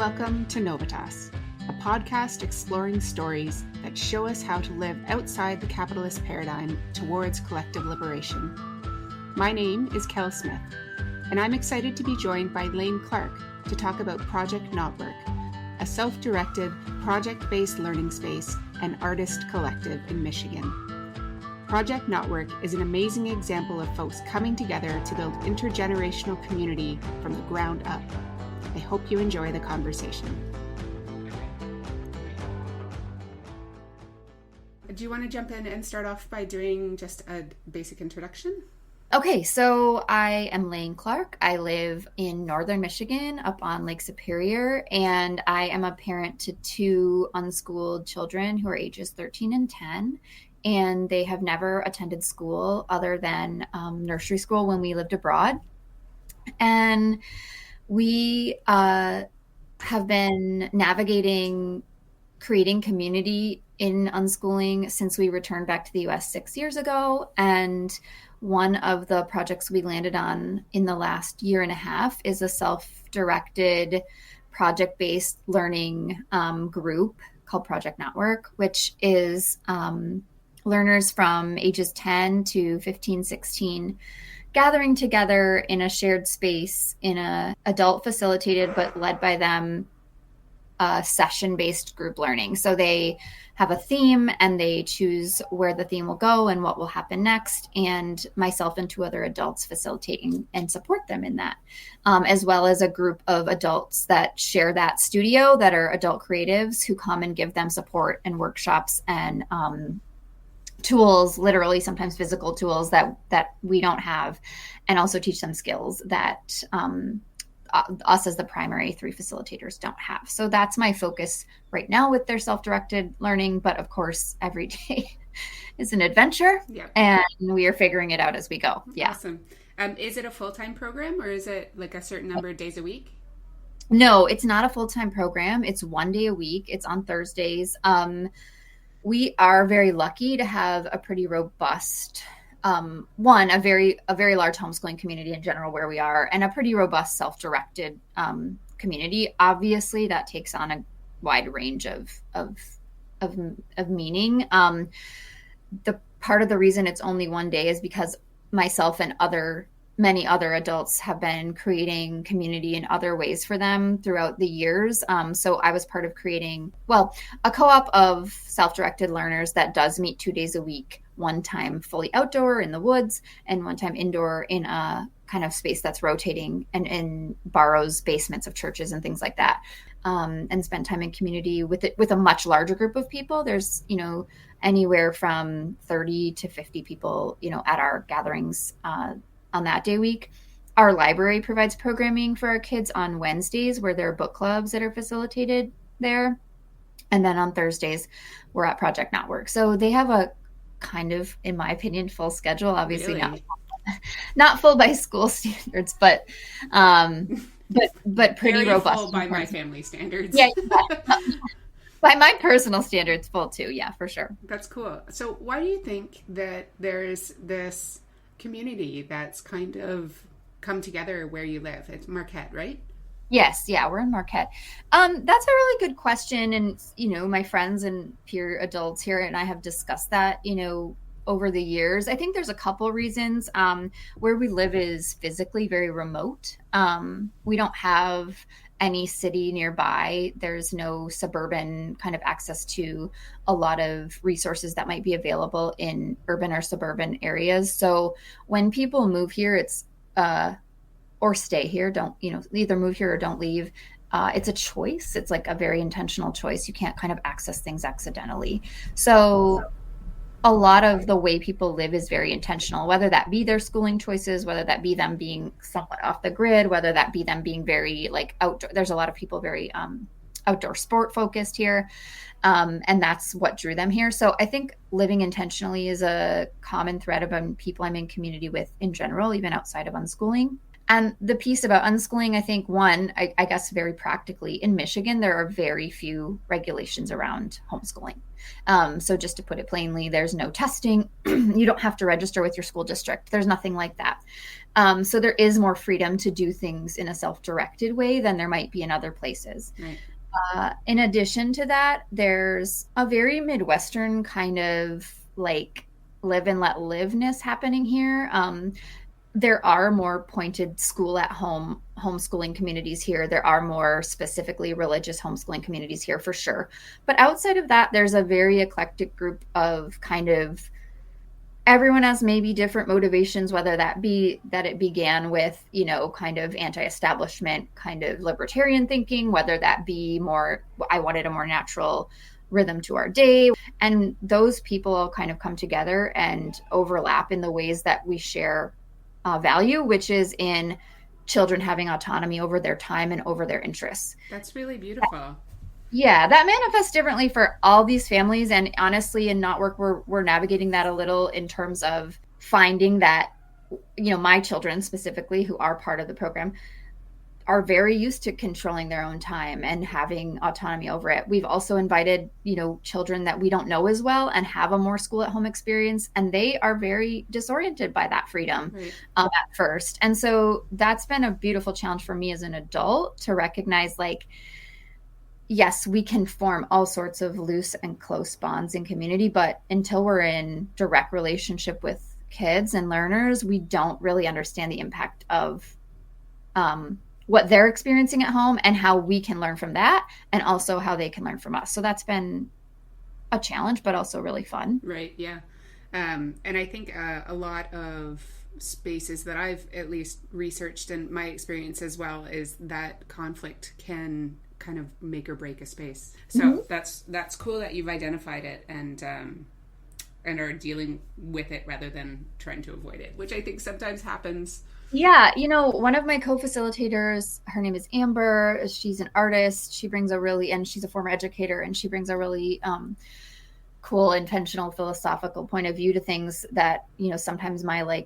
Welcome to Novitas, a podcast exploring stories that show us how to live outside the capitalist paradigm towards collective liberation. My name is Kel Smith, and I'm excited to be joined by Lane Clark to talk about Project Knotwork, a self-directed, project-based learning space and artist collective in Michigan. Project Knotwork is an amazing example of folks coming together to build intergenerational community from the ground up. I hope you enjoy the conversation. Do you want to jump in and start off by doing just a basic introduction? Okay, so I am Lane Clark. I live in northern Michigan up on Lake Superior, and I am a parent to two unschooled children who are ages 13 and 10, and they have never attended school other than nursery school when we lived abroad. And we have been navigating creating community in unschooling since we returned back to the U.S. 6 years ago. And one of the projects we landed on in the last year and a half is a self-directed project-based learning group called Project Knotwork, which is learners from ages 10 to 15, 16, gathering together in a shared space in a adult facilitated but led by them session-based group learning. So they have a theme and they choose where the theme will go and what will happen next. And myself and two other adults facilitating and support them in that, as well as a group of adults that share that studio that are adult creatives who come and give them support and workshops and tools, literally sometimes physical tools that we don't have, and also teach them skills that us as the primary three facilitators don't have. So that's my focus right now with their self-directed learning. But of course, every day is an adventure, and we are figuring it out as we go. Yeah. Awesome. Is it a full-time program, or is it like a certain number of days a week? No, it's not a full-time program. It's 1 day a week. It's on Thursdays. We are very lucky to have a pretty robust, a very large homeschooling community in general where we are, and a pretty robust self-directed community. Obviously, that takes on a wide range of meaning. The part of the reason it's only 1 day is because myself and many other adults have been creating community in other ways for them throughout the years. So I was part of creating, a co-op of self-directed learners that does meet 2 days a week, one time fully outdoor in the woods and one time indoor in a kind of space that's rotating and borrows basements of churches and things like that. And spend time in community with a much larger group of people. There's, anywhere from 30 to 50 people, at our gatherings, on that day week. Our library provides programming for our kids on Wednesdays where there are book clubs that are facilitated there. And then on Thursdays, we're at Project Knotwork. So they have a kind of, in my opinion, full schedule, obviously really? not full by school standards, but pretty very robust. Full by my family standards. Yeah. By my personal standards, full too. Yeah, for sure. That's cool. So why do you think that there's this community that's kind of come together where you live? It's Marquette, right? Yes. Yeah, we're in Marquette. That's a really good question. And, my friends and peer adults here and I have discussed that, over the years. I think there's a couple reasons. Where we live is physically very remote. We don't have any city nearby. There's no suburban kind of access to a lot of resources that might be available in urban or suburban areas. So when people move here, it's or stay here, either move here or don't leave. It's a choice. It's like a very intentional choice. You can't kind of access things accidentally. So a lot of the way people live is very intentional, whether that be their schooling choices, whether that be them being somewhat off the grid, whether that be them being very outdoor. There's a lot of people very outdoor sport focused here. And that's what drew them here. So I think living intentionally is a common thread among people I'm in community with in general, even outside of unschooling. And the piece about unschooling, I think, I guess very practically, in Michigan, there are very few regulations around homeschooling. So just to put it plainly, there's no testing. You don't have to register with your school district. There's nothing like that. So there is more freedom to do things in a self-directed way than there might be in other places. Right. In addition to that, there's a very Midwestern kind of like live and let liveness happening here. There are more pointed school at home homeschooling communities here. There are more specifically religious homeschooling communities here for sure. But outside of that, there's a very eclectic group of kind of everyone has maybe different motivations, whether that be that it began with, kind of anti-establishment, kind of libertarian thinking, whether that be more, I wanted a more natural rhythm to our day. And those people all kind of come together and overlap in the ways that we share value, which is in children having autonomy over their time and over their interests. That's really beautiful. Yeah, that manifests differently for all these families. And honestly, in Knotwork, we're navigating that a little in terms of finding that, my children specifically, who are part of the program, are very used to controlling their own time and having autonomy over it. We've also invited, children that we don't know as well and have a more school at home experience. And they are very disoriented by that freedom at first. And so that's been a beautiful challenge for me as an adult to recognize, like, yes, we can form all sorts of loose and close bonds in community, but until we're in direct relationship with kids and learners, we don't really understand the impact of what they're experiencing at home and how we can learn from that, and also how they can learn from us. So that's been a challenge, but also really fun. Right. Yeah. And I think a lot of spaces that I've at least researched, and my experience as well, is that conflict can kind of make or break a space. So that's cool that you've identified it and are dealing with it rather than trying to avoid it, which I think sometimes happens. Yeah, one of my co-facilitators, her name is Amber. She's an artist. She brings and she's a former educator, and she brings a really cool, intentional, philosophical point of view to things that, sometimes my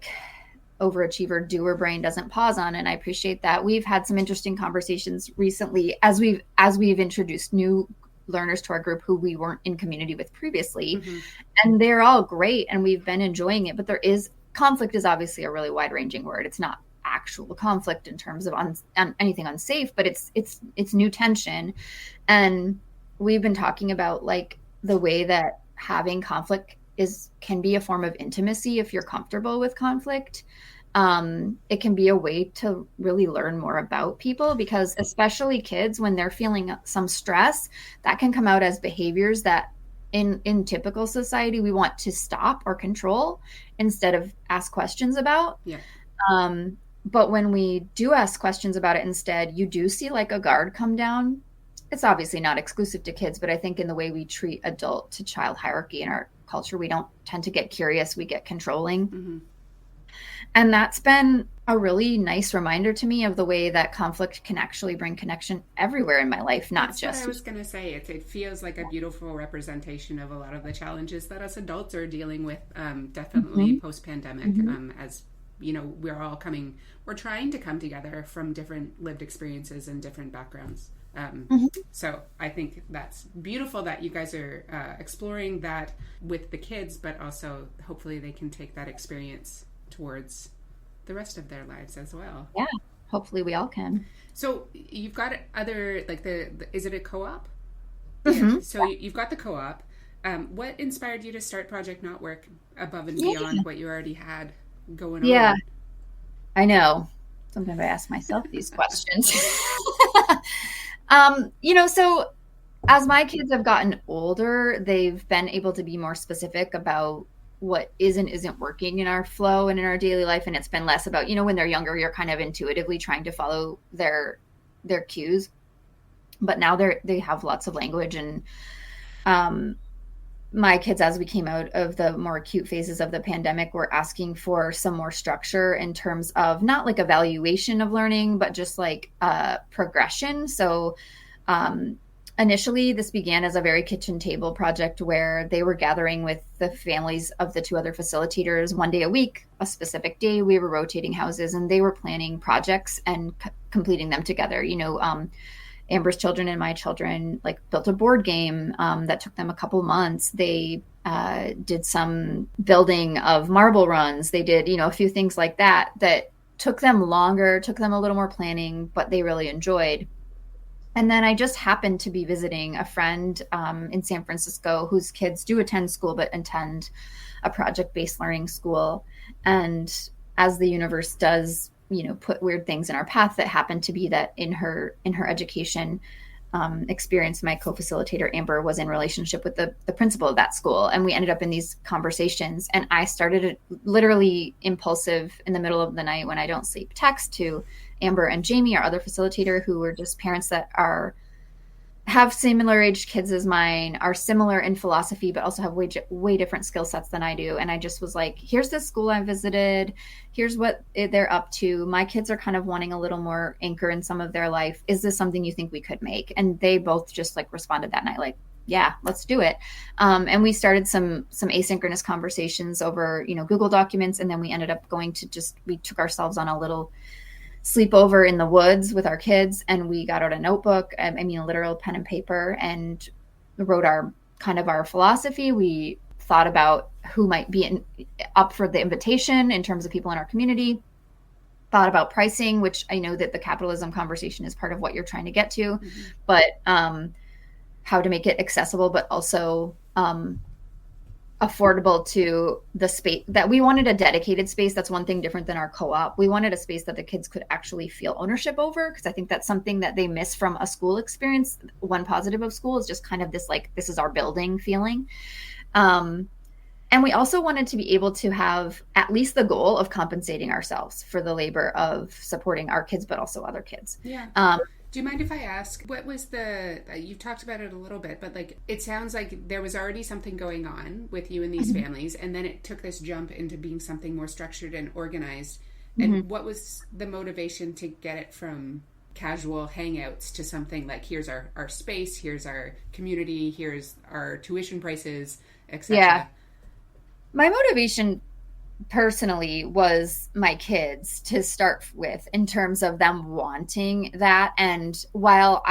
overachiever doer brain doesn't pause on. And I appreciate that. We've had some interesting conversations recently as we've introduced new learners to our group who we weren't in community with previously. And they're all great and we've been enjoying it, but conflict is obviously a really wide ranging word. It's not actual conflict in terms of anything unsafe, but it's new tension. And we've been talking about the way that having conflict can be a form of intimacy if you're comfortable with conflict. It can be a way to really learn more about people, because especially kids, when they're feeling some stress, that can come out as behaviors that in typical society we want to stop or control instead of ask questions about. Yeah. But when we do ask questions about it instead, you do see a guard come down. It's obviously not exclusive to kids, but I think in the way we treat adult to child hierarchy in our culture, we don't tend to get curious, we get controlling. And that's been a really nice reminder to me of the way that conflict can actually bring connection everywhere in my life, not That's just. What I was going to say. It feels like a beautiful representation of a lot of the challenges that us adults are dealing with, definitely post-pandemic, as we're trying to come together from different lived experiences and different backgrounds. So I think that's beautiful that you guys are exploring that with the kids, but also hopefully they can take that experience towards the rest of their lives as well. Yeah, hopefully we all can. So you've got other, is it a co-op? So you've got the co-op. What inspired you to start Project Knotwork above and beyond what you already had going on? Yeah, I know. Sometimes I ask myself these questions. So as my kids have gotten older, they've been able to be more specific about what is and isn't working in our flow and in our daily life. And it's been less about, when they're younger, you're kind of intuitively trying to follow their cues. But now they have lots of language. And my kids, as we came out of the more acute phases of the pandemic, were asking for some more structure in terms of not evaluation of learning, but just progression. So initially, this began as a very kitchen table project where they were gathering with the families of the two other facilitators one day a week, a specific day. We were rotating houses and they were planning projects and completing them together. Amber's children and my children built a board game that took them a couple months. They did some building of marble runs. They did, a few things like that took them longer, took them a little more planning, but they really enjoyed. And then I just happened to be visiting a friend in San Francisco whose kids do attend school, but attend a project-based learning school. And as the universe does, put weird things in our path, that happened to be that in her education experience, my co-facilitator Amber was in relationship with the principal of that school, and we ended up in these conversations. And I started literally impulsive in the middle of the night when I don't sleep text to Amber and Jamie, our other facilitator, who were just parents that have similar aged kids as mine, are similar in philosophy, but also have way different skill sets than I do. And I just was like, here's the school I visited. Here's what they're up to. My kids are kind of wanting a little more anchor in some of their life. Is this something you think we could make? And they both just like responded that night, like, yeah, let's do it. And we started some asynchronous conversations over, Google Documents. And then we ended up we took ourselves on a little sleepover in the woods with our kids, and we got out a notebook, a literal pen and paper, and wrote our philosophy. We thought about who might be up for the invitation in terms of people in our community, thought about pricing, which I know that the capitalism conversation is part of what you're trying to get to, but how to make it accessible, but also affordable to the space. That we wanted a dedicated space. That's one thing different than our co-op. We wanted a space that the kids could actually feel ownership over, because I think that's something that they miss from a school experience. One positive of school is just kind of this, like, this is our building feeling. And we also wanted to be able to have at least the goal of compensating ourselves for the labor of supporting our kids, but also other kids. Yeah. Do you mind if I ask, what was you've talked about it a little bit, but like, it sounds like there was already something going on with you and these families, and then it took this jump into being something more structured and organized. And what was the motivation to get it from casual hangouts to something like, here's our space, here's our community, here's our tuition prices, etc.? Yeah. My motivation personally was my kids to start with, in terms of them wanting that. And while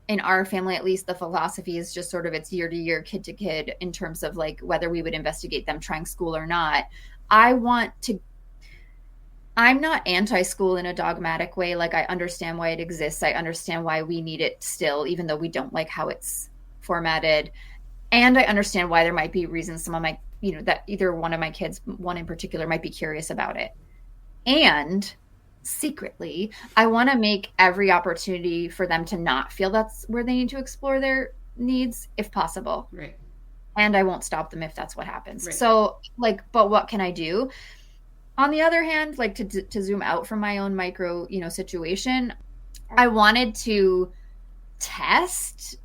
in our family, at least, the philosophy is just sort of it's year to year, kid to kid, in terms of like whether we would investigate them trying school or not. I'm not anti-school in a dogmatic way. Like, I understand why it exists. I understand why we need it still, even though we don't like how it's formatted. And I understand why there might be reasons some of my, that either one of my kids, one in particular, might be curious about it. And secretly, I want to make every opportunity for them to not feel that's where they need to explore their needs, if possible. Right. And I won't stop them if that's what happens. Right. So, like, but what can I do? On the other hand, like, to zoom out from my own micro, situation, I wanted to test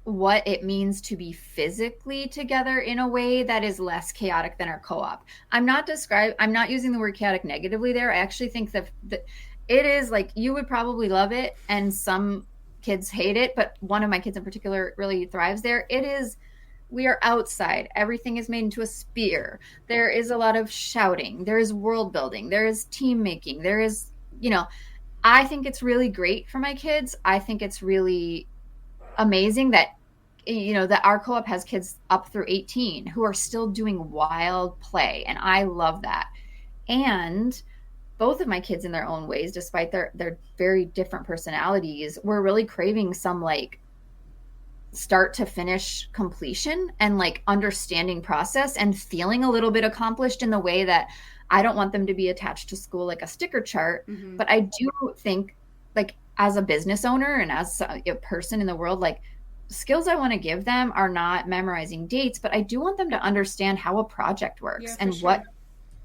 what it means to be physically together in a way that is less chaotic than our co-op. I'm not using the word chaotic negatively there. I actually think that it is, like, you would probably love it and some kids hate it, but one of my kids in particular really thrives there. We are outside. Everything is made into a sphere. There is a lot of shouting. There is world building. There is team making. There is, I think it's really great for my kids. I think it's really amazing that, that our co-op has kids up through 18 who are still doing wild play. And I love that. And both of my kids, in their own ways, despite their very different personalities, were really craving some, like, start to finish completion and, like, understanding process and feeling a little bit accomplished in the way that I don't want them to be attached to school like a sticker chart. Mm-hmm. But I do think, like, as a business owner and as a person in the world, like, skills I want to give them are not memorizing dates, but I do want them to understand how a project works and what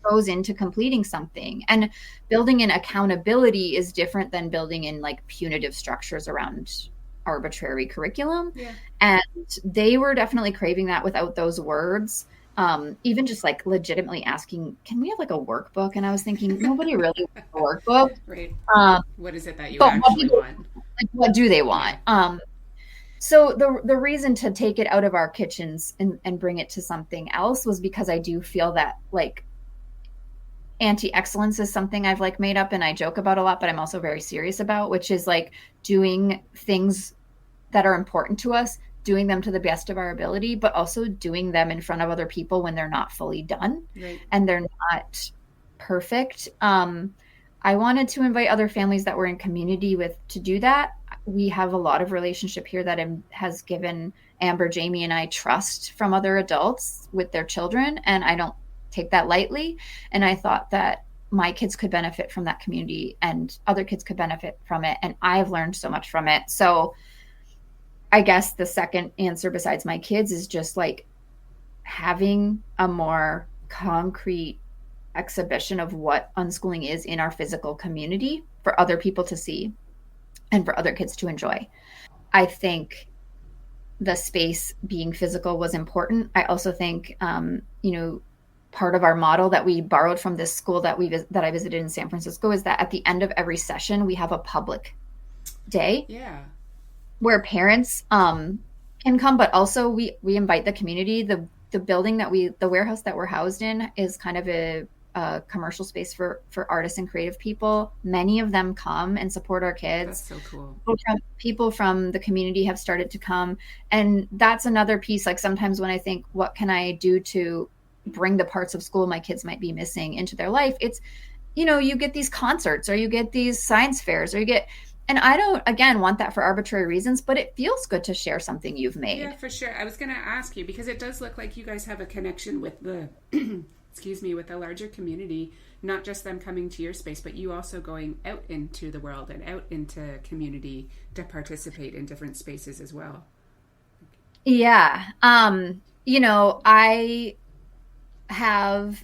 goes into completing something. And building in accountability is different than building in, like, punitive structures around arbitrary curriculum. Yeah. And they were definitely craving that without those words. Even just, like, legitimately asking, can we have, like, a workbook? And I was thinking, nobody really wants a workbook. Right. What is it that you actually want? Like, what do they want? So the reason to take it out of our kitchens and bring it to something else was because I do feel that, like, anti-excellence is something I've, like, made up and I joke about a lot, but I'm also very serious about, which is, like, doing things that are important to us, doing them to the best of our ability, but also doing them in front of other people when they're not fully done. Right. And they're not perfect. I wanted to invite other families that were in community to do that. We have a lot of relationship here that has given Amber, Jamie, and I trust from other adults with their children, and I don't take that lightly. And I thought that my kids could benefit from that community and other kids could benefit from it, and I've learned so much from it. So I guess the second answer besides my kids is just like having a more concrete exhibition of what unschooling is in our physical community for other people to see and for other kids to enjoy. I think the space being physical was important. I also think, part of our model that we borrowed from this school that I visited in San Francisco is that at the end of every session, we have a public day. Yeah. Where parents can come, but also we invite the community. The building the warehouse that we're housed in is kind of a commercial space for artists and creative people. Many of them come and support our kids. That's so cool. People from the community have started to come. And that's another piece. Like sometimes when I think, what can I do to bring the parts of school my kids might be missing into their life? It's, you get these concerts or you get these science fairs and I don't, again, want that for arbitrary reasons, but it feels good to share something you've made. Yeah, for sure. I was going to ask you, because it does look like you guys have a connection with the, with the larger community, not just them coming to your space, but you also going out into the world and out into community to participate in different spaces as well. Yeah. I have...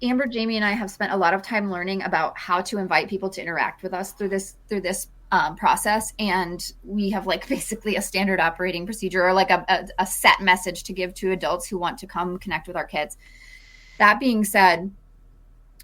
Amber, Jamie, and I have spent a lot of time learning about how to invite people to interact with us through this process. And we have like basically a standard operating procedure or like a set message to give to adults who want to come connect with our kids. That being said,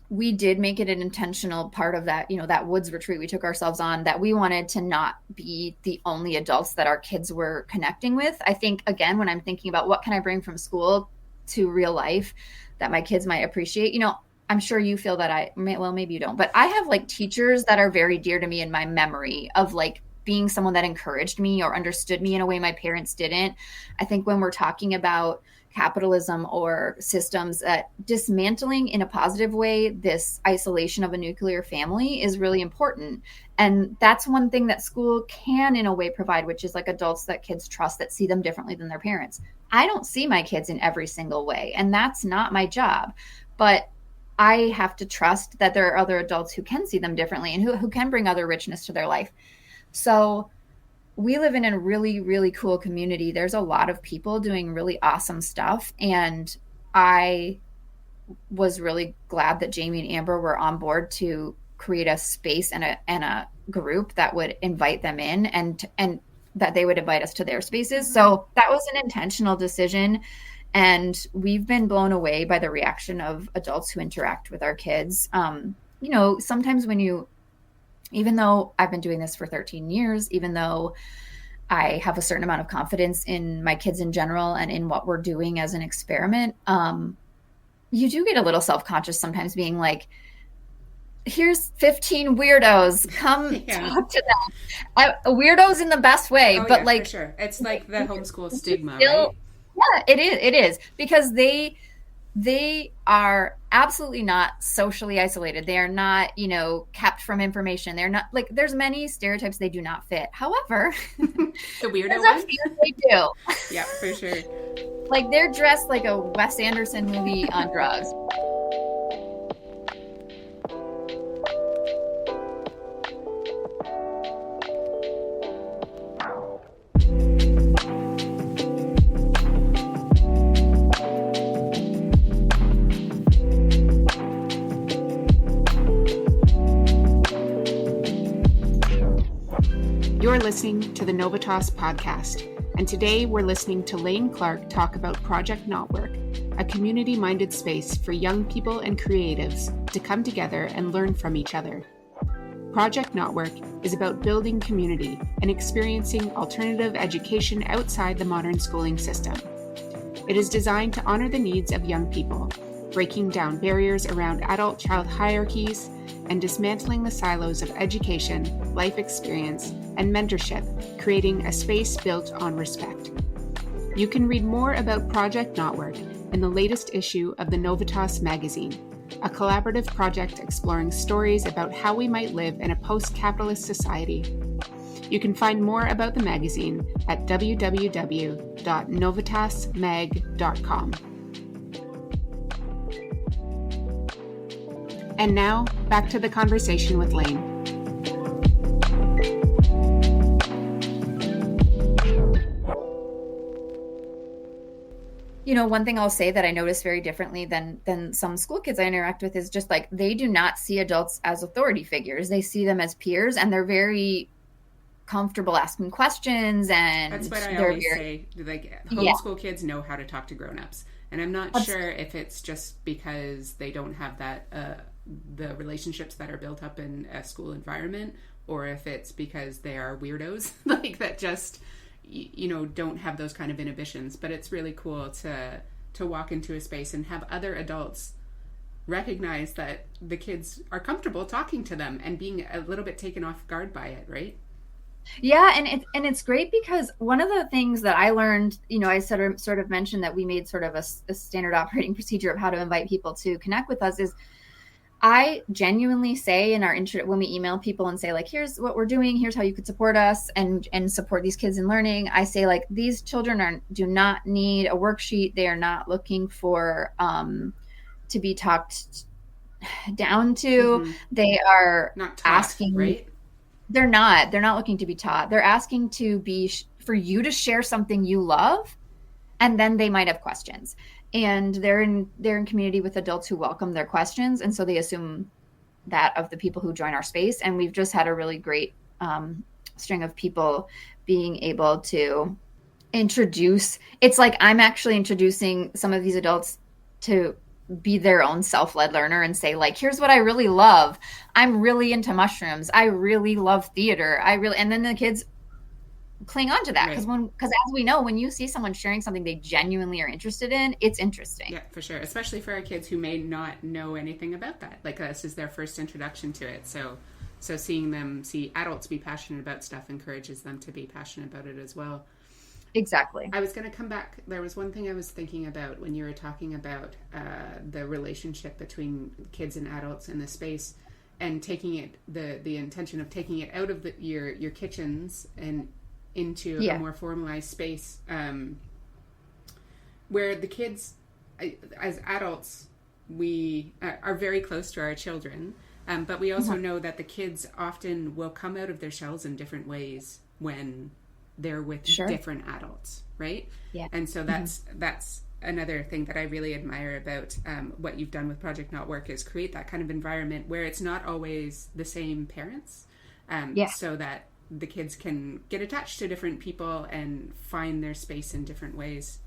we did make it an intentional part of that, that woods retreat we took ourselves on, that we wanted to not be the only adults that our kids were connecting with. I think, again, when I'm thinking about what can I bring from school to real life that my kids might appreciate, I'm sure you feel that maybe you don't, but I have like teachers that are very dear to me in my memory of like being someone that encouraged me or understood me in a way my parents didn't. I think when we're talking about capitalism or systems, dismantling in a positive way this isolation of a nuclear family is really important. And that's one thing that school can in a way provide, which is like adults that kids trust that see them differently than their parents. I don't see my kids in every single way, and that's not my job. But I have to trust that there are other adults who can see them differently and who can bring other richness to their life. So we live in a really, really cool community. There's a lot of people doing really awesome stuff. And I was really glad that Jamie and Amber were on board to create a space and a group that would invite them in and that they would invite us to their spaces. Mm-hmm. So that was an intentional decision. And we've been blown away by the reaction of adults who interact with our kids. Sometimes even though I've been doing this for 13 years, even though I have a certain amount of confidence in my kids in general and in what we're doing as an experiment, you do get a little self-conscious sometimes being like, here's 15 weirdos, come talk to them. Weirdos in the best way, but like, for sure. It's like the homeschool stigma, right? Yeah, it is because they are absolutely not socially isolated. They are not, kept from information. They're not like, there's many stereotypes they do not fit. However, the weirdo ones, they do. Yeah, for sure. Like they're dressed like a Wes Anderson movie on drugs. You're listening to the Novitas podcast, and today we're listening to Lane Clark talk about Project Knotwork, a community-minded space for young people and creatives to come together and learn from each other. Project Knotwork is about building community and experiencing alternative education outside the modern schooling system. It is designed to honor the needs of young people, breaking down barriers around adult-child hierarchies and dismantling the silos of education, life experience, and mentorship, creating a space built on respect. You can read more about Project Knotwork in the latest issue of the Novitas magazine, a collaborative project exploring stories about how we might live in a post-capitalist society. You can find more about the magazine at www.novitasmag.com. And now, back to the conversation with Lane. You know, one thing I'll say that I notice very differently than some school kids I interact with is just like they do not see adults as authority figures. They see them as peers, and they're very comfortable asking questions. And that's what I always say. Like, homeschool kids know how to talk to grown-ups. And I'm not sure if it's just because they don't have that the relationships that are built up in a school environment, or if it's because they are weirdos like that just don't have those kind of inhibitions. But it's really cool to walk into a space and have other adults recognize that the kids are comfortable talking to them and being a little bit taken off guard by it, right? Yeah, and it's great because one of the things that I learned, I sort of mentioned that we made sort of a standard operating procedure of how to invite people to connect with us is I genuinely say in our intro, when we email people and say like, here's what we're doing, here's how you could support us and support these kids in learning. I say like, these children do not need a worksheet. They are not looking for to be talked down to. Mm-hmm. They are not taught, asking, right? They're not looking to be taught. They're asking to be for you to share something you love, and then they might have questions. And they're in community with adults who welcome their questions, and so they assume that of the people who join our space. And we've just had a really great string of people being able to introduce. It's like I'm actually introducing some of these adults to be their own self-led learner and say like, here's what I really love. I'm really into mushrooms. I really love theater. And then the kids cling on to that because as we know, when you see someone sharing something they genuinely are interested in, it's interesting. Yeah, for sure. Especially for our kids who may not know anything about that. Like this is their first introduction to it. So seeing them see adults be passionate about stuff encourages them to be passionate about it as well. Exactly. I was going to come back. There was one thing I was thinking about when you were talking about the relationship between kids and adults in the space and taking it, the intention of taking it out of your kitchens and into a more formalized space where the kids, as adults, we are very close to our children, but we also know that the kids often will come out of their shells in different ways when they're with different adults, right? Yeah. And so that's another thing that I really admire about what you've done with Project Knotwork is create that kind of environment where it's not always the same parents, so that the kids can get attached to different people and find their space in different ways,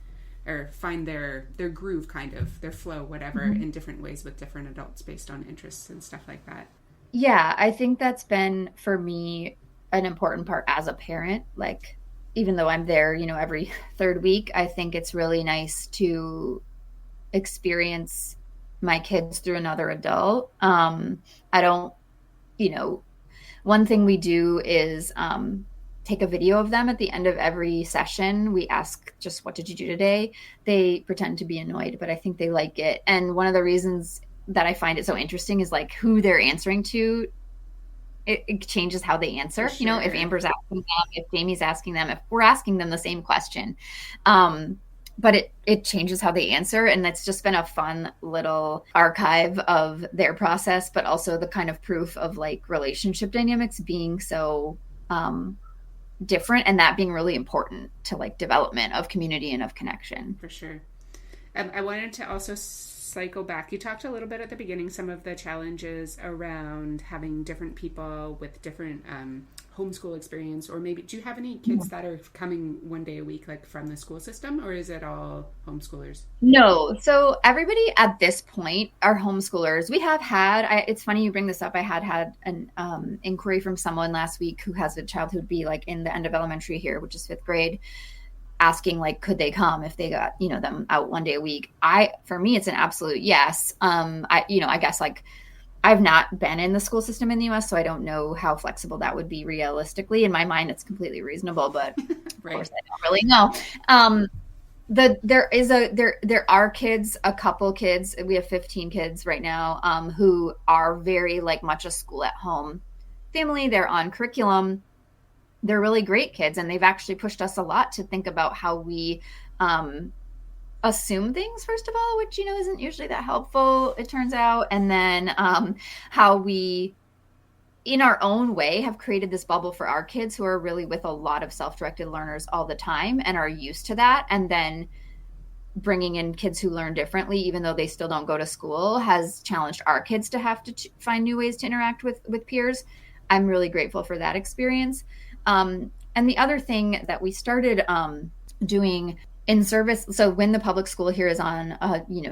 or find their groove, kind of their flow, whatever, in different ways with different adults based on interests and stuff like that. Yeah, I think that's been for me an important part as a parent. Like, even though I'm there, every third week, I think it's really nice to experience my kids through another adult. I don't, one thing we do is take a video of them at the end of every session. We ask just, what did you do today? They pretend to be annoyed, but I think they like it. And one of the reasons that I find it so interesting is like who they're answering to. It changes how they answer. Sure. If Amber's asking them, if Jamie's asking them, if we're asking them the same question. But it changes how they answer. And that's just been a fun little archive of their process, but also the kind of proof of like relationship dynamics being so different, and that being really important to like development of community and of connection. For sure. I wanted to also cycle back. You talked a little bit at the beginning, some of the challenges around having different people with different homeschool experience, or maybe do you have any kids that are coming one day a week, like from the school system, or is it all homeschoolers? No. So everybody at this point are homeschoolers. We have had, it's funny you bring this up. I had an inquiry from someone last week who has a child who'd be like in the end of elementary here, which is 5th grade, asking like, could they come if they got, them out one day a week? For me, it's an absolute yes. I guess like I've not been in the school system in the US, so I don't know how flexible that would be realistically. In my mind, it's completely reasonable, but right. Of course I don't really know. There are kids, a couple kids. We have 15 kids right now, who are very like much a school at home family. They're on curriculum. They're really great kids, and they've actually pushed us a lot to think about how we assume things, first of all, which isn't usually that helpful, it turns out, and then how we, in our own way, have created this bubble for our kids who are really with a lot of self-directed learners all the time and are used to that, and then bringing in kids who learn differently, even though they still don't go to school, has challenged our kids to have to find new ways to interact with peers. I'm really grateful for that experience. And the other thing that we started doing in service, so when the public school here is on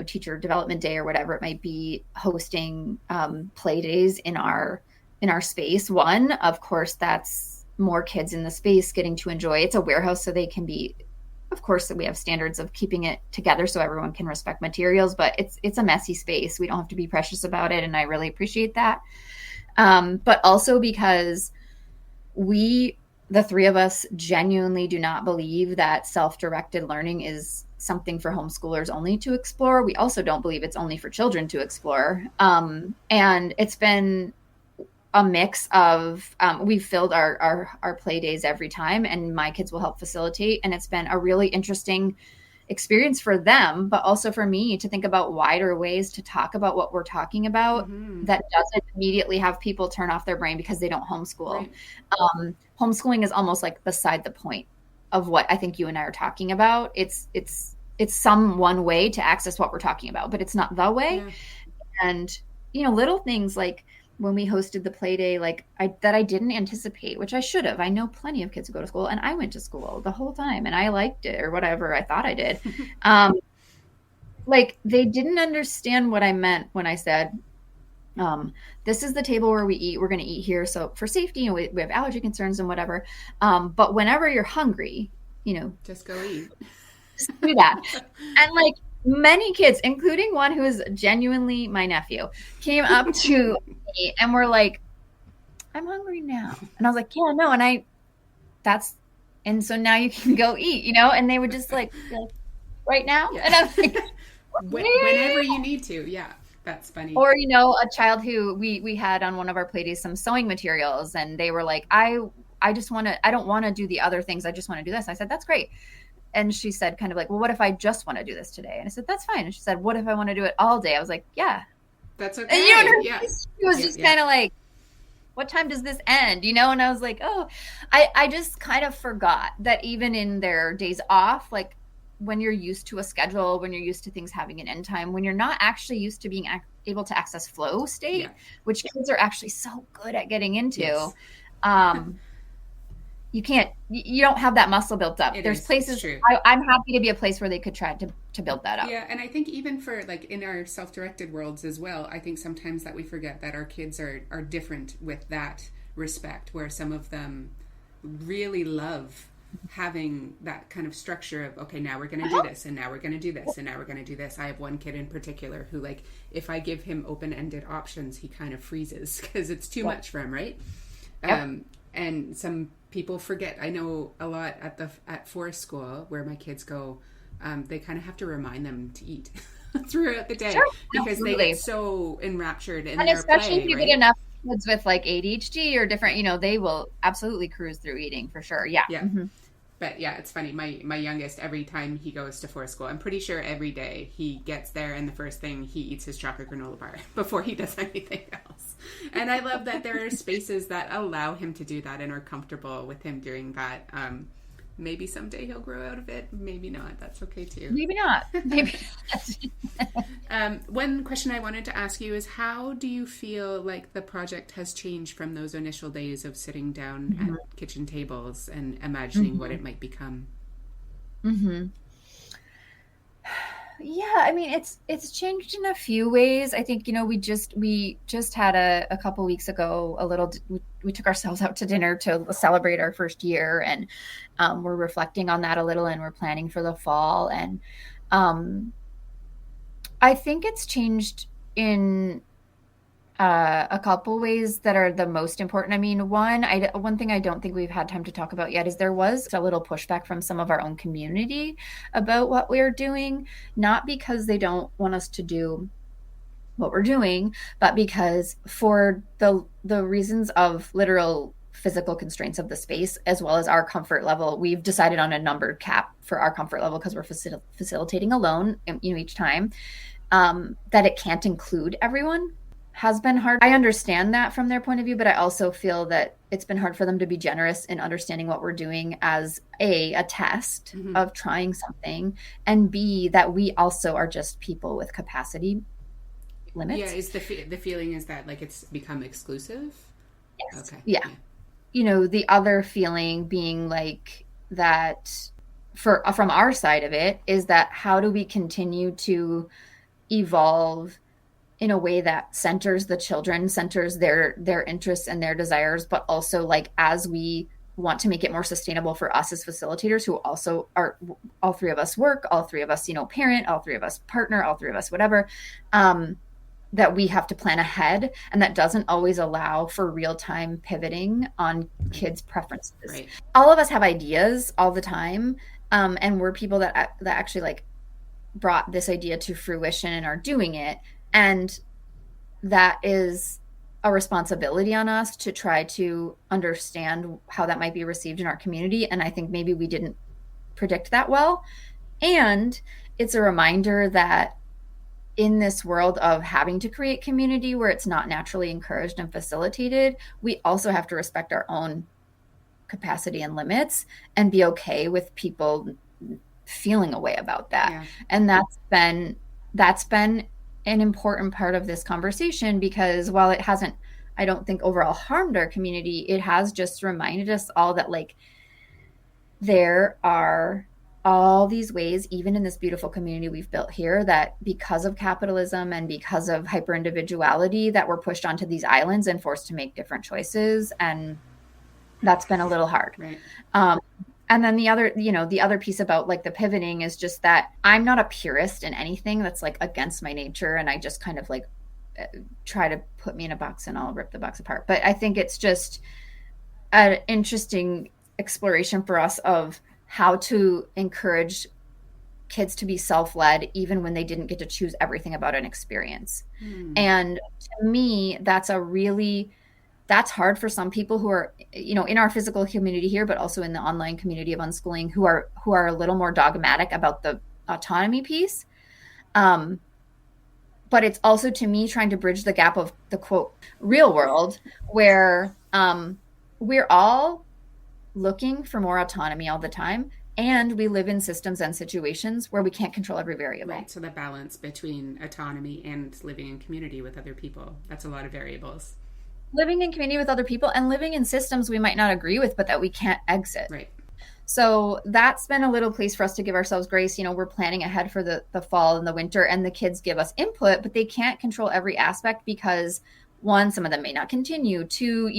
teacher development day or whatever it might be, hosting play days in our space. One, of course, that's more kids in the space getting to enjoy. It's a warehouse, so they can be, of course, we have standards of keeping it together so everyone can respect materials, but it's a messy space. We don't have to be precious about it, and I really appreciate that. But also because the three of us, genuinely do not believe that self-directed learning is something for homeschoolers only to explore. We also don't believe it's only for children to explore. And it's been a mix of, we've filled our play days every time, and my kids will help facilitate. And it's been a really interesting experience for them, but also for me to think about wider ways to talk about what we're talking about that doesn't immediately have people turn off their brain because they don't homeschool. Right. Homeschooling is almost like beside the point of what I think you and I are talking about. It's some one way to access what we're talking about, but it's not the way. Yeah. And, little things like when we hosted the play day, that I didn't anticipate, which I should have. I know plenty of kids who go to school, and I went to school the whole time, and I liked it, or whatever I thought I did. They didn't understand what I meant when I said, this is the table where we eat. We're going to eat here. So for safety, we have allergy concerns and whatever. But whenever you're hungry, just go eat. Just do that. And many kids, including one who is genuinely my nephew, came up to me and were like, I'm hungry now. And I was like, yeah, no. And so now you can go eat, and they would just like right now. Yeah. And I was like, whenever you need to. Yeah. That's funny. Or, a child who we had on one of our play days, some sewing materials, and they were like, I don't want to do the other things. I just want to do this. I said, that's great. And she said kind of like, well, what if I just want to do this today? And I said, that's fine. And she said, what if I want to do it all day? I was like, yeah. That's okay. And she was just kind of like, what time does this end? And I was like, oh, I just kind of forgot that even in their days off, when you're used to a schedule, when you're used to things having an end time, when you're not actually used to being able to access flow state, which kids are actually so good at getting into, you don't have that muscle built up. There's places, I'm happy to be a place where they could try to build that up. Yeah, and I think even for in our self-directed worlds as well, I think sometimes that we forget that our kids are different with that respect, where some of them really love having that kind of structure of, okay, now we're going to do this, and now we're going to do this, and now we're going to do this. I have one kid in particular who, if I give him open-ended options, he kind of freezes because it's too much for him, right? And some people forget. I know a lot at forest school where my kids go, they kind of have to remind them to eat throughout the day because they get so enraptured in their play. And especially if you get enough kids with ADHD or different, they will absolutely cruise through eating for sure. Yeah. Yeah. Mm-hmm. But yeah, it's funny. My youngest, every time he goes to forest school, I'm pretty sure every day he gets there and the first thing he eats his chocolate granola bar before he does anything else. And I love that there are spaces that allow him to do that and are comfortable with him doing that. Maybe someday he'll grow out of it. Maybe not. That's okay too. Maybe not. Maybe not. One question I wanted to ask you is, how do you feel like the project has changed from those initial days of sitting down at kitchen tables and imagining what it might become? Yeah, I mean, it's changed in a few ways. I think, we just had a couple weeks ago, we took ourselves out to dinner to celebrate our first year, and we're reflecting on that a little, and we're planning for the fall. And I think it's changed in A couple ways that are the most important. I mean, one thing I don't think we've had time to talk about yet is there was a little pushback from some of our own community about what we're doing, not because they don't want us to do what we're doing, but because for the reasons of literal physical constraints of the space as well as our comfort level, we've decided on a numbered cap for our comfort level because we're facilitating alone, each time, that it can't include everyone has been hard. I understand that from their point of view, but I also feel that it's been hard for them to be generous in understanding what we're doing as a test of trying something, and B, that we also are just people with capacity limits. Yeah, is the feeling is that like it's become exclusive? Yes. Okay. Yeah. The other feeling being like that from our side of it is that how do we continue to evolve in a way that centers the children, centers their interests and their desires, but also like as we want to make it more sustainable for us as facilitators who also are, all three of us work, all three of us, parent, all three of us partner, all three of us, whatever, that we have to plan ahead, and that doesn't always allow for real-time pivoting on kids' preferences. Right. All of us have ideas all the time, and we're people that actually like brought this idea to fruition and are doing it, and that is a responsibility on us to try to understand how that might be received in our community, and I think maybe we didn't predict that well, and it's a reminder that in this world of having to create community where it's not naturally encouraged and facilitated, we also have to respect our own capacity and limits and be okay with people feeling a way about that. Yeah. And that's been an important part of this conversation, because while it hasn't, I don't think overall harmed our community, it has just reminded us all that like there are all these ways, even in this beautiful community we've built here, that because of capitalism and because of hyper individuality, that we're pushed onto these islands and forced to make different choices. And that's been a little hard. Right. And then the other piece about like the pivoting is just that I'm not a purist in anything that's like against my nature. And I just kind of like try to put me in a box and I'll rip the box apart. But I think it's just an interesting exploration for us of how to encourage kids to be self-led, even when they didn't get to choose everything about an experience. And to me, that's hard for some people who are, in our physical community here, but also in the online community of unschooling, who are a little more dogmatic about the autonomy piece. But it's also, to me, trying to bridge the gap of the quote real world, where we're all looking for more autonomy all the time, and we live in systems and situations where we can't control every variable. Right. So the balance between autonomy and living in community with other people, that's a lot of variables. Living in community with other people and living in systems we might not agree with, but that we can't exit. Right. So that's been a little place for us to give ourselves grace. We're planning ahead for the fall and the winter, and the kids give us input, but they can't control every aspect because, one, some of them may not continue. Two,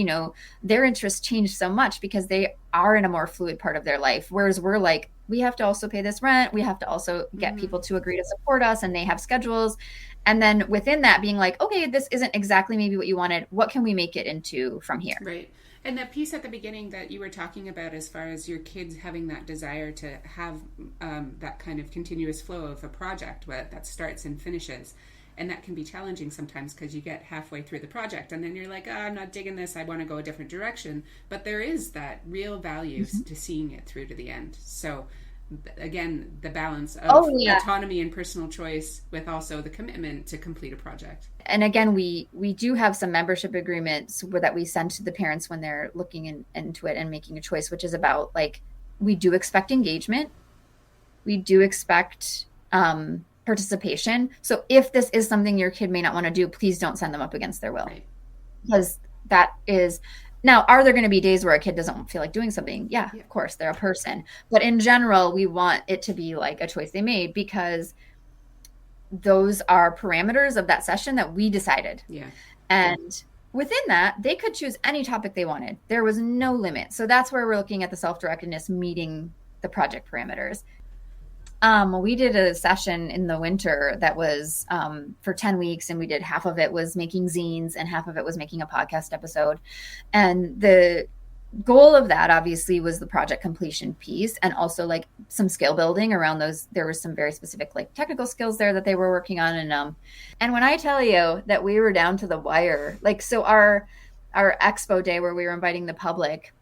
their interests change so much because they are in a more fluid part of their life. Whereas we're like, we have to also pay this rent. We have to also get people to agree to support us, and they have schedules. And then within that being like, okay, this isn't exactly maybe what you wanted. What can we make it into from here? Right. And that piece at the beginning that you were talking about, as far as your kids having that desire to have that kind of continuous flow of a project that starts and finishes. And that can be challenging sometimes because you get halfway through the project and then you're like, I'm not digging this. I want to go a different direction. But there is that real value to seeing it through to the end. So again, the balance of autonomy and personal choice with also the commitment to complete a project. And again, we do have some membership agreements that we send to the parents when they're looking into it and making a choice, which is about like, we do expect engagement. We do expect participation. So if this is something your kid may not want to do, please don't send them up against their will. Right. Because that is, now, are there going to be days where a kid doesn't feel like doing something? Yeah, of course, they're a person. But in general, we want it to be like a choice they made, because those are parameters of that session that we decided. Yeah. And within that, they could choose any topic they wanted. There was no limit. So that's where we're looking at the self-directedness meeting the project parameters. We did a session in the winter that was for 10 weeks, and we did half of it was making zines and half of it was making a podcast episode. And the goal of that obviously was the project completion piece, and also like some skill building around those. There was some very specific like technical skills there that they were working on. And when I tell you that we were down to the wire, like, so our expo day where we were inviting the public,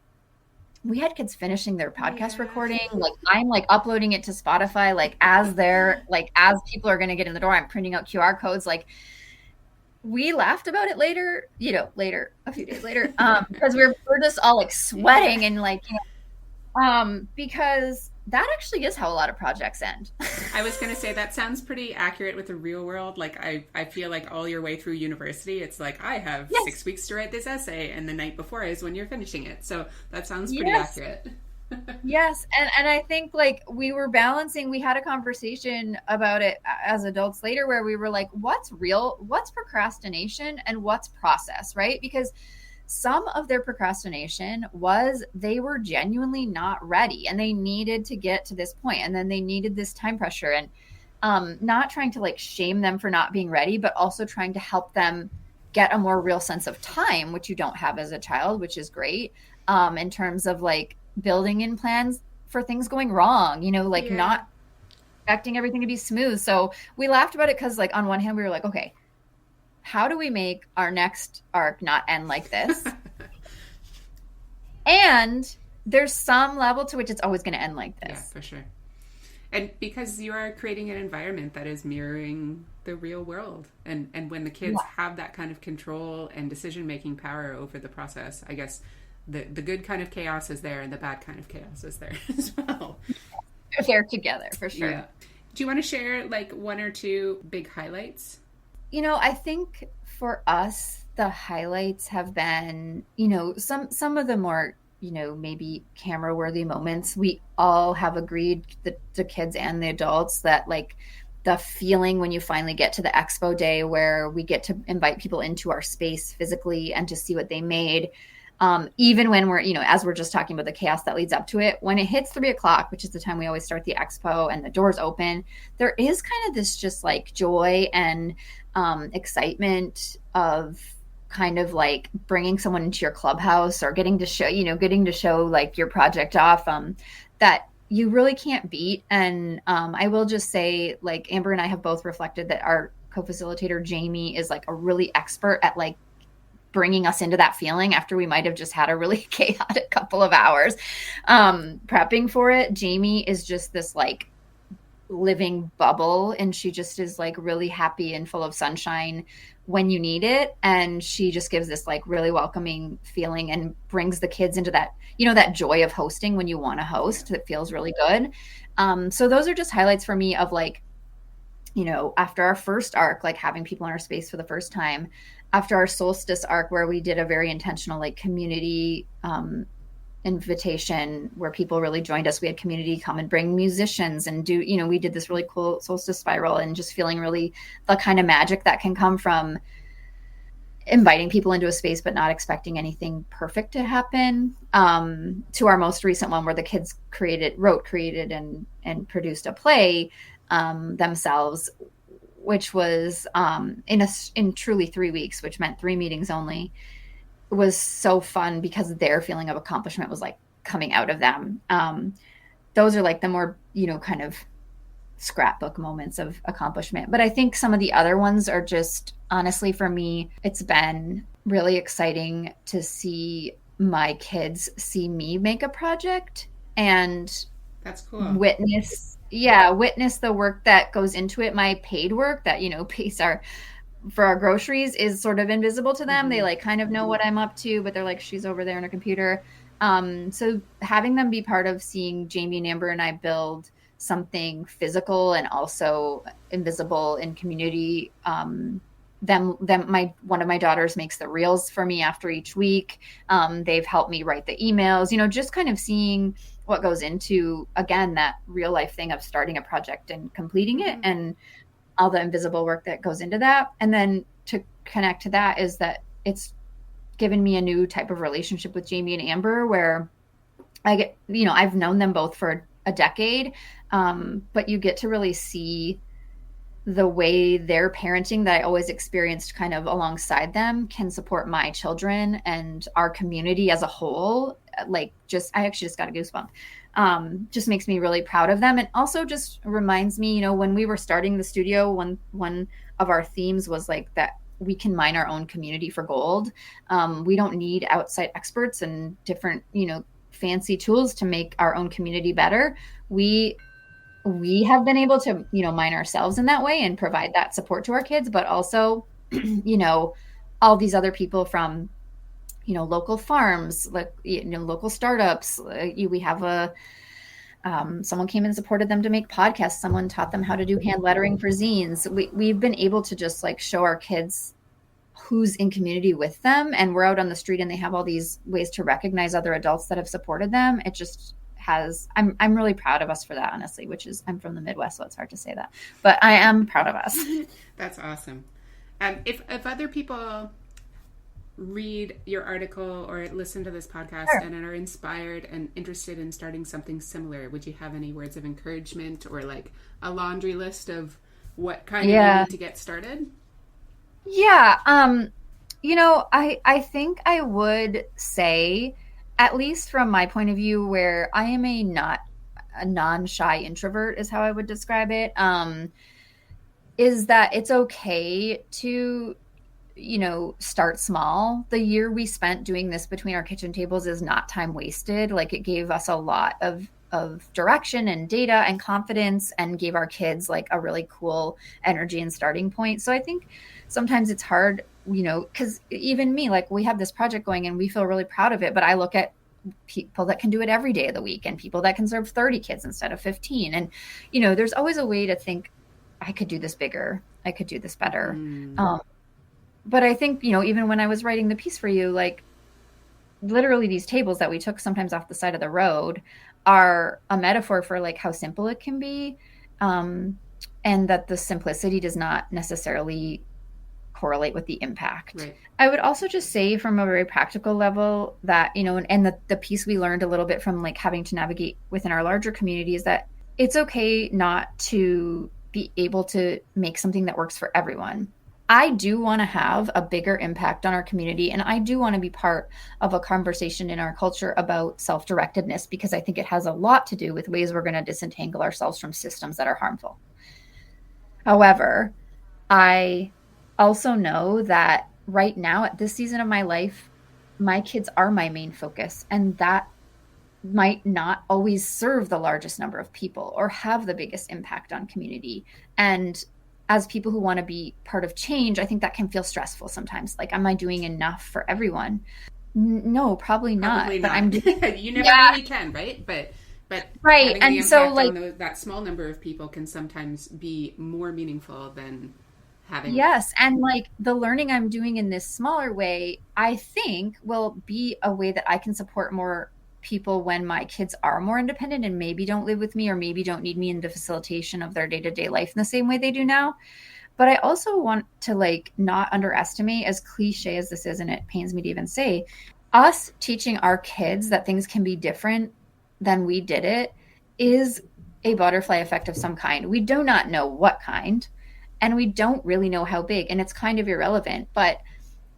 we had kids finishing their podcast recording. Like, I'm like uploading it to Spotify, like as people are going to get in the door, I'm printing out QR codes. Like, we laughed about it later, a few days later, because we're just all like sweating and like, because that actually is how a lot of projects end. I was going to say that sounds pretty accurate with the real world. Like, I feel like all your way through university, it's like, I have 6 weeks to write this essay, and the night before is when you're finishing it. So that sounds pretty accurate. Yes. And I think like we were balancing, we had a conversation about it as adults later where we were like, what's real, what's procrastination, and what's process, right? Because some of their procrastination was they were genuinely not ready and they needed to get to this point, and then they needed this time pressure, and not trying to like shame them for not being ready, but also trying to help them get a more real sense of time, which you don't have as a child, which is great, in terms of like building in plans for things going wrong, not expecting everything to be smooth. So we laughed about it because like on one hand we were like, okay, how do we make our next arc not end like this? And there's some level to which it's always going to end like this. Yeah, for sure. And because you are creating an environment that is mirroring the real world. And when the kids have that kind of control and decision-making power over the process, I guess the good kind of chaos is there and the bad kind of chaos is there as well. They're together, for sure. Yeah. Do you want to share like one or two big highlights? I think for us, the highlights have been, some of the more, maybe camera worthy moments. We all have agreed, the kids and the adults, that like the feeling when you finally get to the expo day where we get to invite people into our space physically and to see what they made. Even when we're, as we're just talking about the chaos that leads up to it, when it hits 3:00, which is the time we always start the expo and the doors open, there is kind of this just like joy and excitement of kind of like bringing someone into your clubhouse or getting to show like your project off, that you really can't beat. And I will just say, like, Amber and I have both reflected that our co-facilitator Jamie is like a really expert at like bringing us into that feeling after we might have just had a really chaotic couple of hours prepping for it. Jamie is just this like living bubble, and she just is like really happy and full of sunshine when you need it. And she just gives this like really welcoming feeling and brings the kids into that, that joy of hosting when you want to host. That feels really good. So those are just highlights for me of like, after our first arc, like having people in our space for the first time, after our solstice arc where we did a very intentional like community invitation where people really joined us. We had community come and bring musicians and do, we did this really cool solstice spiral, and just feeling really the kind of magic that can come from inviting people into a space but not expecting anything perfect to happen, to our most recent one where the kids created and produced a play themselves, which was in truly 3 weeks, which meant 3 meetings only. It was so fun because their feeling of accomplishment was like coming out of them. Those are like the more, kind of scrapbook moments of accomplishment. But I think some of the other ones are just, honestly, for me, it's been really exciting to see my kids see me make a project and that's cool. Witness the work that goes into it. My paid work that, pays for our groceries is sort of invisible to them. Mm-hmm. They like kind of know what I'm up to, but they're like, she's over there on her computer. So having them be part of seeing Jamie and Amber and I build something physical and also invisible in community. One of my daughters makes the reels for me after each week. They've helped me write the emails, just kind of seeing what goes into, again, that real life thing of starting a project and completing it, and all the invisible work that goes into that. And then to connect to that is that it's given me a new type of relationship with Jamie and Amber where I get, I've known them both for a decade. But you get to really see the way their parenting that I always experienced kind of alongside them can support my children and our community as a whole. Like, I actually just got a goosebump. Just makes me really proud of them. And also just reminds me, you know, when we were starting the studio, one of our themes was like that we can mine our own community for gold. We don't need outside experts and different, you know, fancy tools to make our own community better. We have been able to, you know, mine ourselves in that way and provide that support to our kids, but also, you know, all these other people from, you know, local farms, like, you know, local startups. We have someone came and supported them to make podcasts. Someone taught them how to do hand lettering for zines. We've been able to just like show our kids who's in community with them, and we're out on the street and they have all these ways to recognize other adults that have supported them. It just I'm really proud of us for that, honestly, I'm from the Midwest, so it's hard to say that, but I am proud of us. That's awesome. If other people read your article or listen to this podcast and are inspired and interested in starting something similar, would you have any words of encouragement or like a laundry list of what kind of you need to get started? Yeah. You know, I think I would say, at least from my point of view, where I am a non-shy introvert is how I would describe it, is that it's okay to, you know, start small. The year we spent doing this between our kitchen tables is not time wasted. Like, it gave us a lot of direction and data and confidence, and gave our kids like a really cool energy and starting point. So I think sometimes it's hard, you know, because even me, like, we have this project going and we feel really proud of it, but I look at people that can do it every day of the week and people that can serve 30 kids instead of 15. And, you know, there's always a way to think, I could do this bigger. I could do this better. But I think, you know, even when I was writing the piece for you, like, literally these tables that we took sometimes off the side of the road are a metaphor for like how simple it can be. And that the simplicity does not necessarily correlate with the impact. Right. I would also just say from a very practical level that, you know, and the piece we learned a little bit from like having to navigate within our larger community is that it's okay not to be able to make something that works for everyone. I do want to have a bigger impact on our community, and I do want to be part of a conversation in our culture about self-directedness, because I think it has a lot to do with ways we're going to disentangle ourselves from systems that are harmful. However, I also know that right now at this season of my life, my kids are my main focus, and that might not always serve the largest number of people or have the biggest impact on community. And as people who want to be part of change, I think that can feel stressful sometimes. Like, am I doing enough for everyone? No, probably not. Probably but not. You never really can, right? But right, and so like that small number of people can sometimes be more meaningful than having. Yes, and like the learning I'm doing in this smaller way, I think will be a way that I can support more people when my kids are more independent and maybe don't live with me or maybe don't need me in the facilitation of their day-to-day life in the same way they do now. But I also want to like not underestimate, as cliche as this is, and it pains me to even say, us teaching our kids that things can be different than we did it is a butterfly effect of some kind. We do not know what kind, and we don't really know how big, and it's kind of irrelevant. But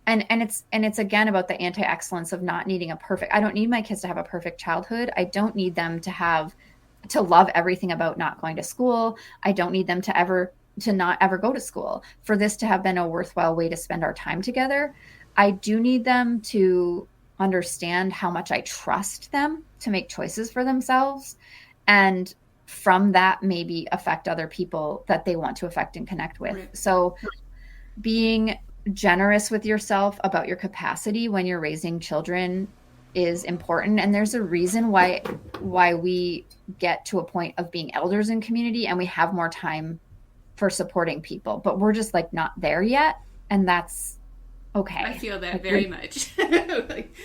and it's again about the anti-excellence of not needing I don't need my kids to have a perfect childhood. I don't need them to love everything about not going to school. I don't need them to not ever go to school for this to have been a worthwhile way to spend our time together. I do need them to understand how much I trust them to make choices for themselves, and from that maybe affect other people that they want to affect and connect with. Right. So being generous with yourself about your capacity when you're raising children is important. And there's a reason why we get to a point of being elders in community and we have more time for supporting people, but we're just like not there yet. And that's okay. I feel that very much. Like,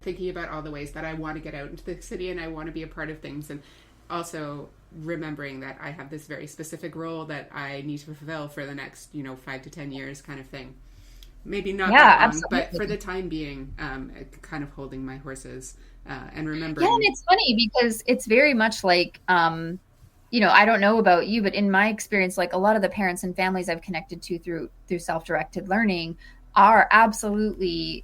thinking about all the ways that I want to get out into the city and I want to be a part of things, and also remembering that I have this very specific role that I need to fulfill for the next, 5 to 10 years kind of thing. Maybe not that long, but for the time being, kind of holding my horses and remembering. Yeah, and it's funny because it's very much like, I don't know about you, but in my experience, like a lot of the parents and families I've connected to through self-directed learning are absolutely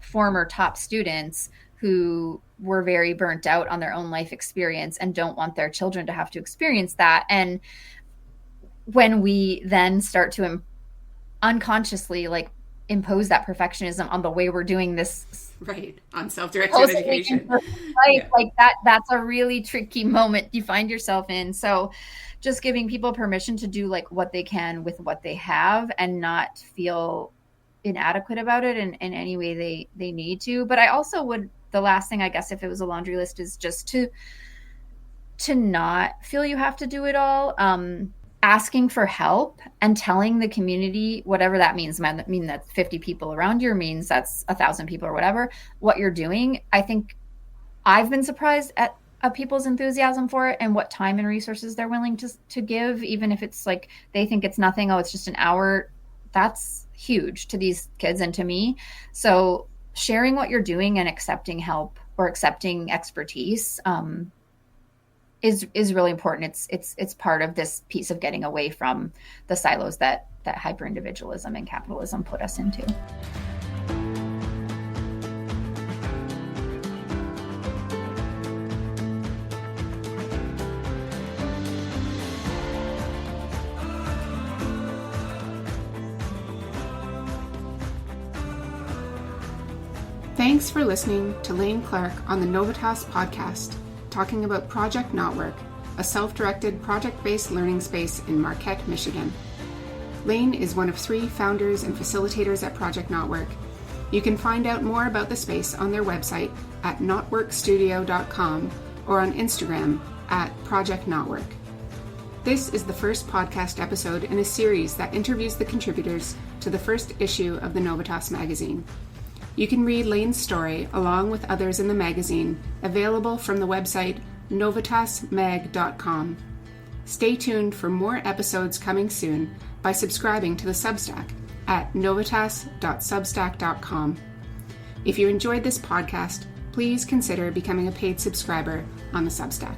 former top students who were very burnt out on their own life experience and don't want their children to have to experience that. And when we then start to unconsciously like impose that perfectionism on the way we're doing this, right, on self-directed education, right? Yeah. Like that's a really tricky moment you find yourself in. So just giving people permission to do like what they can with what they have and not feel inadequate about it in any way they need to. But I also would, the last thing I guess if it was a laundry list is just to not feel you have to do it all. Asking for help and telling the community, whatever that means, might mean that's 50 people around you, or means that's 1,000 people or whatever, what you're doing. I think I've been surprised at people's enthusiasm for it and what time and resources they're willing to give, even if it's like they think it's nothing. Oh, it's just an hour. That's huge to these kids and to me. So sharing what you're doing and accepting help or accepting expertise is really important. It's part of this piece of getting away from the silos that hyper individualism and capitalism put us into. Thanks for listening to Lane Clark on the Novitas podcast, talking about Project Knotwork, a self-directed project-based learning space in Marquette, Michigan. Lane is one of 3 founders and facilitators at Project Knotwork. You can find out more about the space on their website at knotworkstudio.com or on Instagram at Project Knotwork. This is the first podcast episode in a series that interviews the contributors to the first issue of the Novitas magazine. You can read Lane's story along with others in the magazine, available from the website novitasmag.com. Stay tuned for more episodes coming soon by subscribing to the Substack at novitas.substack.com. If you enjoyed this podcast, please consider becoming a paid subscriber on the Substack.